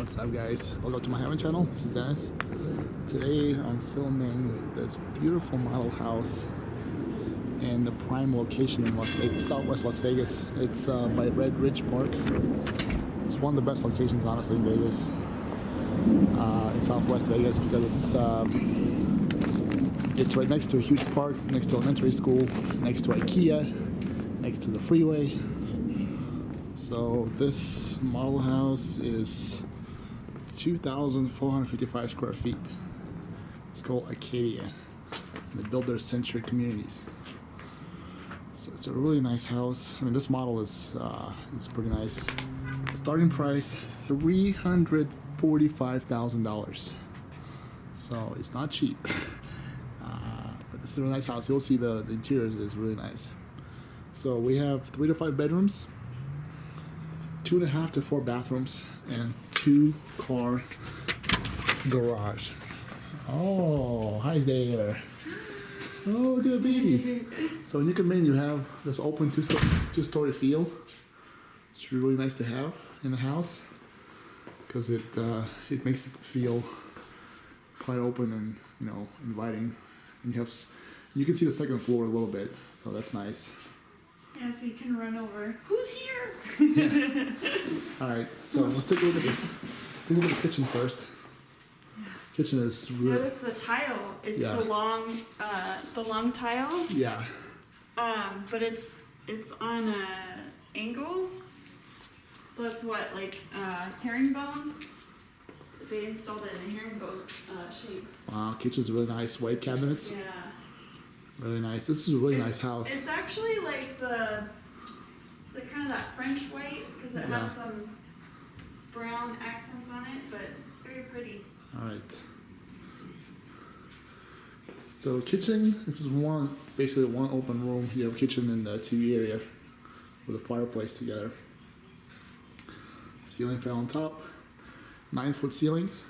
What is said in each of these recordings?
What's up, guys? Welcome to my MyHeaven channel. This is Dennis. Today I'm filming this beautiful model house in the prime location in Southwest Las Vegas. It's by Red Ridge Park. It's one of the best locations, honestly, in Vegas. In Southwest Vegas because it's right next to a huge park, next to elementary school, next to Acadia, next to the freeway. So this model house is 2,455 square feet. It's called Acadia. They build their century communities. So it's a really nice house. I mean, this model is pretty nice. Starting price $345,000. So it's not cheap. But this is a really nice house. You'll see the interior is really nice. So we have 3 to 5 bedrooms, 2.5 to 4 bathrooms, and 2-car garage. Oh, hi there. Oh, good baby. So when you come in, you have this open two-story feel. It's really nice to have in the house because it makes it feel quite open and inviting. And you can see the second floor a little bit, so that's nice. Yeah, so you can run over. Who's here? Yeah. All right, so let's take a look at the kitchen first. Yeah. Kitchen is really. Notice the tile. It's the long tile. Yeah. But it's on a angle. So that's what, like herringbone. They installed it in a herringbone shape. Wow, kitchen's really nice. White cabinets. Yeah. Really nice. This is a really nice house. It's actually like it's like kind of that French white because it has some brown accents on it, but it's very pretty. All right. So kitchen, this is basically one open room. You have a kitchen and the TV area with a fireplace together. Ceiling fan on top. 9-foot ceilings.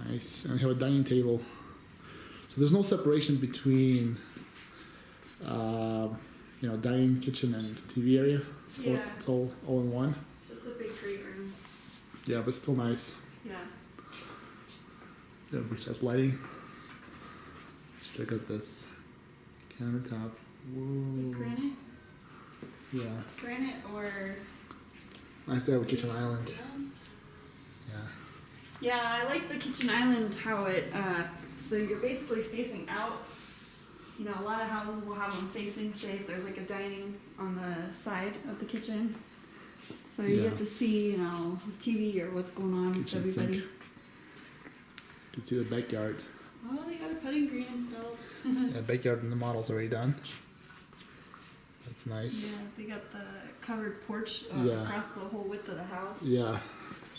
Nice. And we have a dining table. So there's no separation between, dining, kitchen, and TV area. So it's all in one. Just a big great room. Yeah, but still nice. Yeah. Yeah, recessed lighting. Let's check out this countertop. Whoa. Granite? Yeah. Granite or... Nice to have a kitchen island. Yeah. Yeah, I like the kitchen island, how it, so you're basically facing out. You know, a lot of houses will have them facing, say if there's like a dining on the side of the kitchen. So you get to see, TV or what's going on with everybody. Sink. You can see the backyard. Oh, they got a putting green installed. Yeah, backyard and the model's already done. That's nice. Yeah, they got the covered porch across the whole width of the house. Yeah,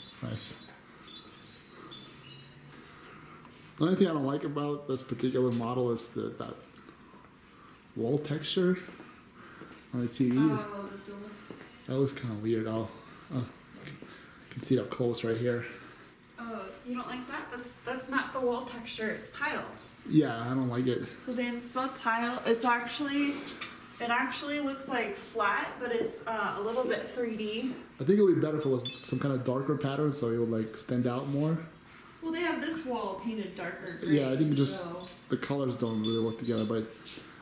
it's nice. The only thing I don't like about this particular model is that wall texture on the TV. Oh, that looks kind of weird. You can see it up close right here. Oh, you don't like that? That's not the wall texture. It's tile. Yeah, I don't like it. So they installed tile. It actually looks like flat, but it's a little bit 3D. I think it would be better if it was some kind of darker pattern, so it would like stand out more. Well, they have this wall painted darker gray. Yeah, I think just the colors don't really work together. But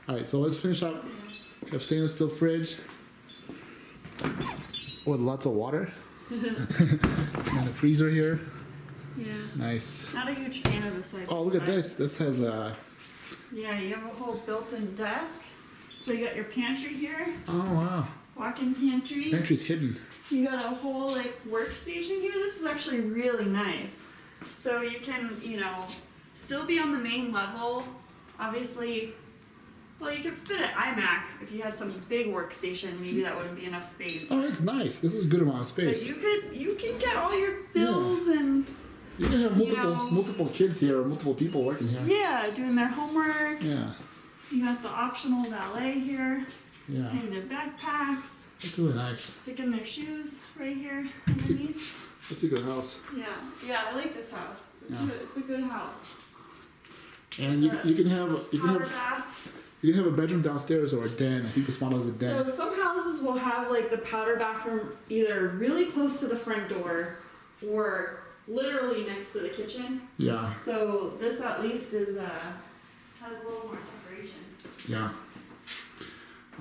all right, so let's finish up. We have stainless steel fridge with lots of water, and the freezer here. Yeah. Nice. Not a huge fan of this. Oh, look at this. This has a. Yeah, you have a whole built-in desk. So you got your pantry here. Oh wow. Walk-in pantry. Pantry's hidden. You got a whole workstation here. This is actually really nice. So you can, still be on the main level. Obviously, well, you could fit an iMac if you had some big workstation. Maybe that wouldn't be enough space. Oh, it's nice. This is a good amount of space. But you can get all your bills and. You can have multiple kids here or multiple people working here. Yeah, doing their homework. Yeah. You got the optional valet here. Yeah. And their backpacks. It's really nice. Sticking their shoes right here underneath. It's a good house. Yeah, I like this house. It's a good house. And you can have a bedroom downstairs or a den. I think this model is a den. So some houses will have the powder bathroom either really close to the front door were literally next to the kitchen. Yeah. So this at least is has a little more separation. Yeah.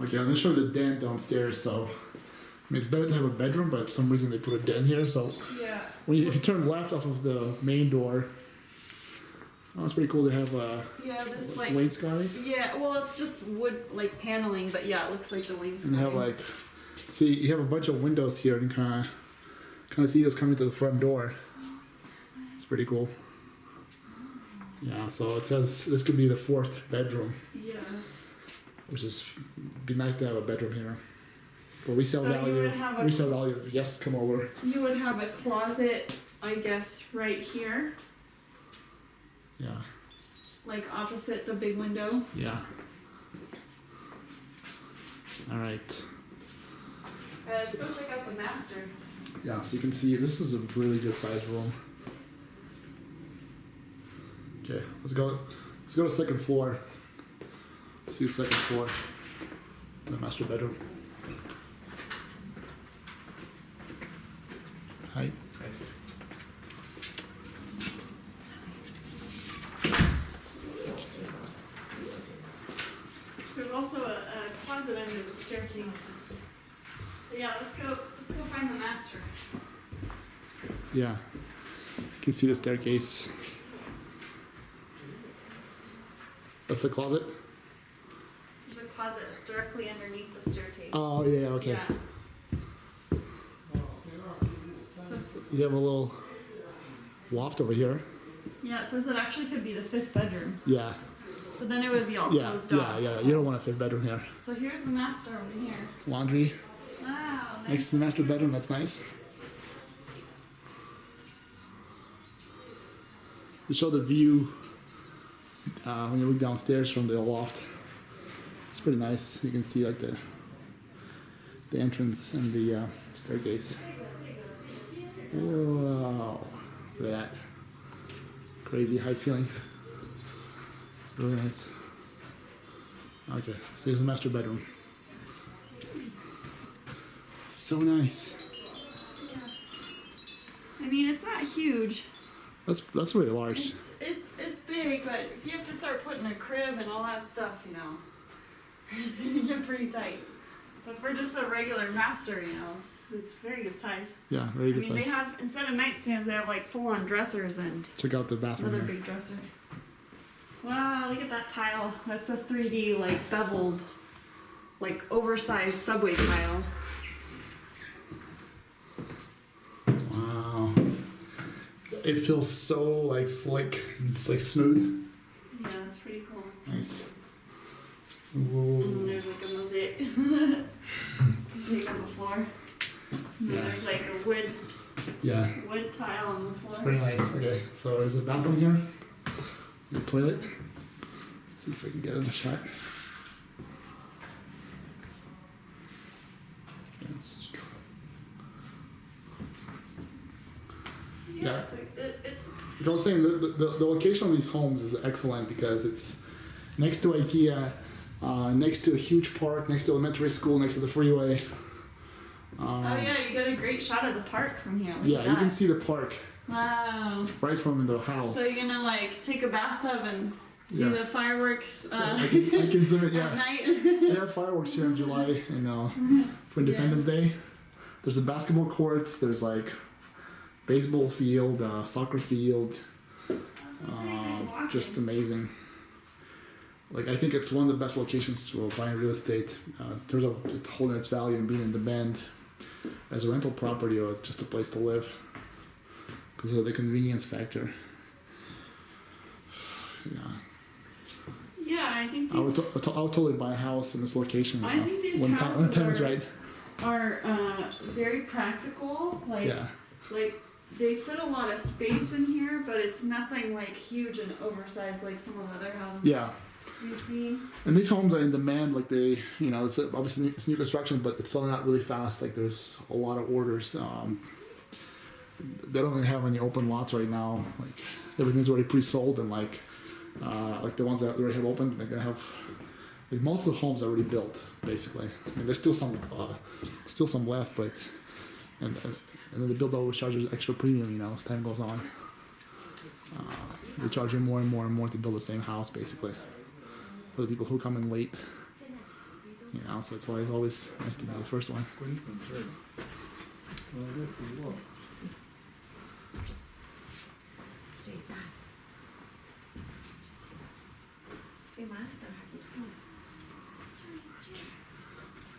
Okay, I'm gonna show the den downstairs. So, I mean, it's better to have a bedroom, but for some reason they put a den here. So, Yeah. if you turn left off of the main door, oh, it's pretty cool to have Yeah, this like. wainscoting. Yeah, well, it's just wood like paneling, but yeah, it looks like the wings. And you have like, see, you have a bunch of windows here, and kind of see those coming to the front door. It's pretty cool. Yeah, so it says this could be the 4th bedroom, Yeah. which is be nice to have a bedroom here for resale So you value. would have a- Resale value. If guests come over. You would have a closet, I guess, right here, Yeah, like opposite the big window. yeah. All right. Let's go check out the master. Yeah, so you can see this is a really good sized room. Okay, let's go. Let's go to the 2nd floor. See the 2nd floor, the master bedroom. Hi. There's also a closet under the staircase. But yeah, let's go find the master. Yeah, you can see the staircase. That's the closet. There's a closet directly underneath the staircase. Oh yeah, okay. Yeah. So, You have a little loft over here. yeah, it says it actually could be the 5th bedroom, Yeah, but then it would be all yeah, closed yeah, off. yeah. You don't want a 5th bedroom here. So here's the master over here. Laundry Wow. Nice. next to the master bedroom. That's nice. We show the view when you look downstairs from the loft. It's pretty nice. You can see like the entrance and the staircase. Wow! Look at that. Crazy high ceilings. It's really nice. Okay, so here's the master bedroom. So nice. Yeah. I mean, it's not huge. That's really large. It's big, but if you have to start putting a crib and all that stuff, you know, it's gonna get pretty tight. But for just a regular master, you know, it's very good size. Yeah, very good I mean, size. they have, instead of nightstands, they have like full-on dressers and Check out the bathroom another here. big dresser. Wow, look at that tile. That's a 3D, like, beveled, like, oversized subway tile. Wow. It feels so like slick. It's like smooth. Yeah, that's pretty cool. Nice. And Whoa. then there's like a mosaic. Mosaic on the floor. And then Yeah. there's like a wood Yeah, tile on the floor. it's pretty nice. Okay, so there's a bathroom here. The toilet. Let's see if I can get in the shot. That's true. Yeah. It's Like I was saying, the location of these homes is excellent because it's next to Acadia, next to a huge park, next to elementary school, next to the freeway. oh yeah, you get a great shot of the park from here. Look Yeah, at you that. can see the park Wow. right from the house. So you're gonna like take a bathtub and see Yeah. the fireworks I can zoom it, at yeah. night. They have fireworks here in July, for Independence Day. There's the basketball courts, there's like baseball field, soccer field, just amazing. Like I think it's one of the best locations to buy real estate. In terms of it holding its value and being in demand as a rental property, or it's just a place to live because of the convenience factor. Yeah, Yeah, I think I these would totally buy a house in this location. I think these when the time is houses right. are very practical. Like Yeah, like they fit a lot of space in here, but it's nothing like huge and oversized like some of the other houses yeah. you've seen. And these homes are in demand. Like they, it's obviously it's new construction, but it's selling out really fast. Like there's a lot of orders. They don't really have any open lots right now. Like everything's already pre-sold, and like the ones that already have opened, they're gonna have. Like most of the homes are already built, basically. I mean, there's still some left, but and And then the builder always charges extra premium, you know, as time goes on. They charge you more and more and more to build the same house, basically, for the people who come in late. You know, so it's why it's always nice to be the first one.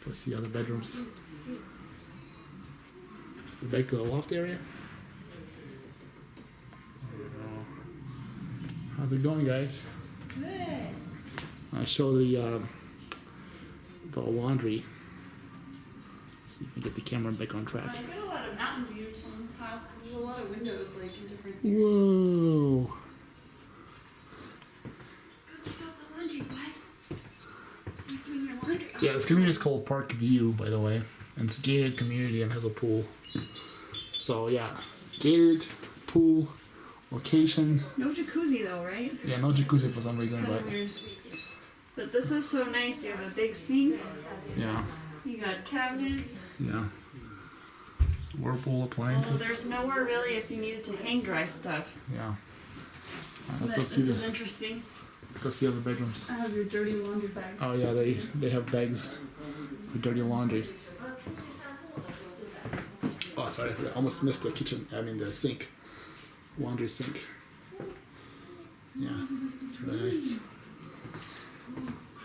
Go see other bedrooms. Back to the loft area. How's it going, guys? Good. I show the laundry. See if we can get the camera back on track. I get a lot of mountain views from this house because there's a lot of windows like in different areas. Whoa! Go check out the laundry, bud. You're doing your laundry. Yeah, this community is called Parkview, by the way, and it's a gated community and has a pool. So yeah, gated pool location. No jacuzzi though, right? Yeah, no jacuzzi for some reason, Kinda but weird. But this is so nice. You have a big sink. yeah, You got cabinets. yeah. Whirlpool Although appliances. there's nowhere really if you needed to hang dry stuff. Yeah. Alright, let's But go this see is the. interesting. Let's go see other bedrooms. I have your dirty laundry bags. Oh yeah, they have bags for dirty laundry. Oh, sorry, I forgot. Almost missed the kitchen. I mean the sink, laundry sink. Yeah, it's really nice.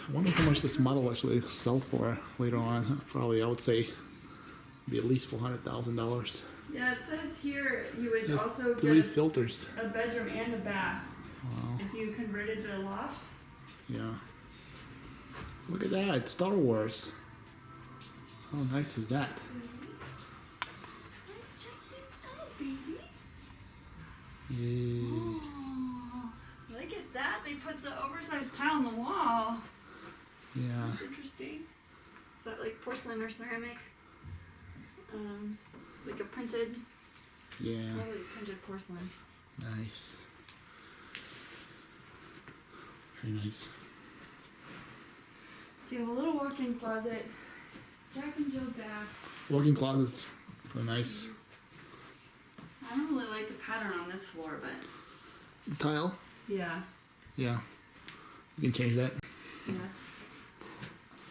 I wonder how much this model actually sell for later on. Probably, I would say, be at least $400,000. Yeah, it says here you would There's also 3 get filters. a bedroom and a bath Wow. if you converted the loft. Yeah. Look at that, it's Star Wars. How nice is that? Check this out, baby. Yay. Oh, look at that. They put the oversized tile on the wall. Yeah. That's interesting. Is that like porcelain or ceramic? Like a printed, Yeah. probably printed porcelain. Nice. Very nice. So you have a little walk-in closet, Jack and Jill bath. Walk-in closets. Pretty nice. I don't really like the pattern on this floor, but Tile? yeah, Yeah. You can change that. yeah.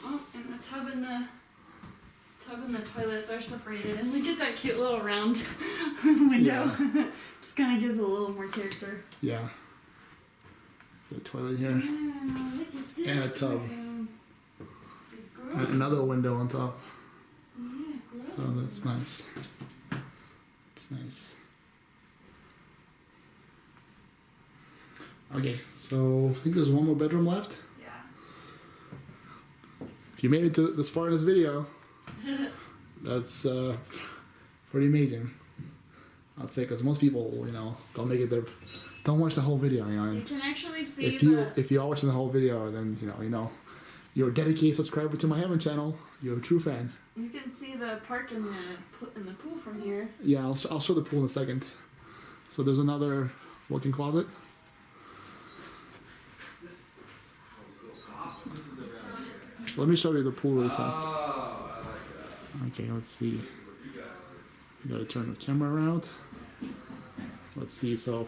Oh, and the tub and the toilets are separated, and look at that cute little round window. Just kind of gives it a little more character. Yeah. There's a toilet here. Yeah, look at this And a tub. room. It's a And another window on top. Yeah, gross. So that's nice. It's nice. Okay, so I think there's one more bedroom left. Yeah. If you made it to this far in this video, that's pretty amazing. I'd say, because most people, you know, don't make it there, don't watch the whole video, you know. You And can actually see if you are watching the whole video, then you know you're a dedicated subscriber to MyHeaven channel. You're a true fan. you can see the park in the pool from here. Yeah, I'll show the pool in a second. So there's another walk-in closet. Let me show you the pool really fast. Okay, let's see. You gotta turn the camera around. Let's see, so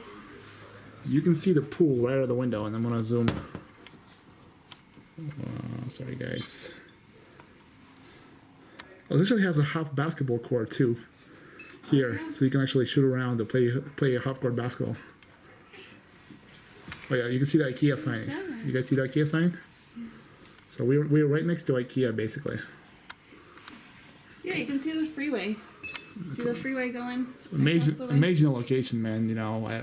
you can see the pool right out of the window, and I'm gonna zoom. Sorry guys. Oh, it actually has a half basketball court too. Here, so you can actually shoot around to play a half court basketball. Oh yeah, you can see the IKEA sign. You guys see the IKEA sign? So we're right next to IKEA basically. Yeah, you can see the freeway. See the freeway going? Amazing, across the way? amazing location, man. You know, I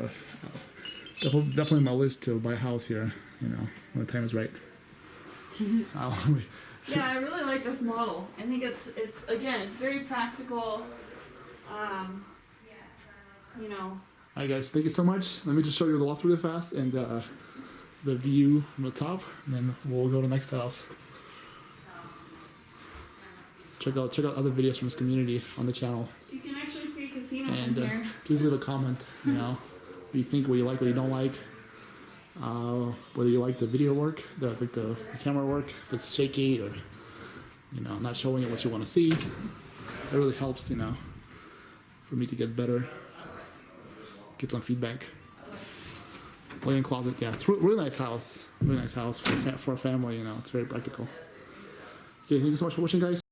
definitely on my list to buy a house here. You know, when the time is right. Yeah, I really like this model. I think it's again, it's very practical. You know. Alright guys, thank you so much. Let me just show you the loft really fast and the view from the top, and then we'll go to the next house. Check out other videos from this community on the channel, You can actually see a casino and from here. please leave a comment. You know, what you think, what you like, what you don't like, whether you like the video work, the camera work, if it's shaky or not showing it what you want to see. It really helps, for for me to get better, get some feedback. Linen closet, yeah, it's really nice house. Really nice house for a family. You know, it's very practical. Okay, thank you so much for watching, guys.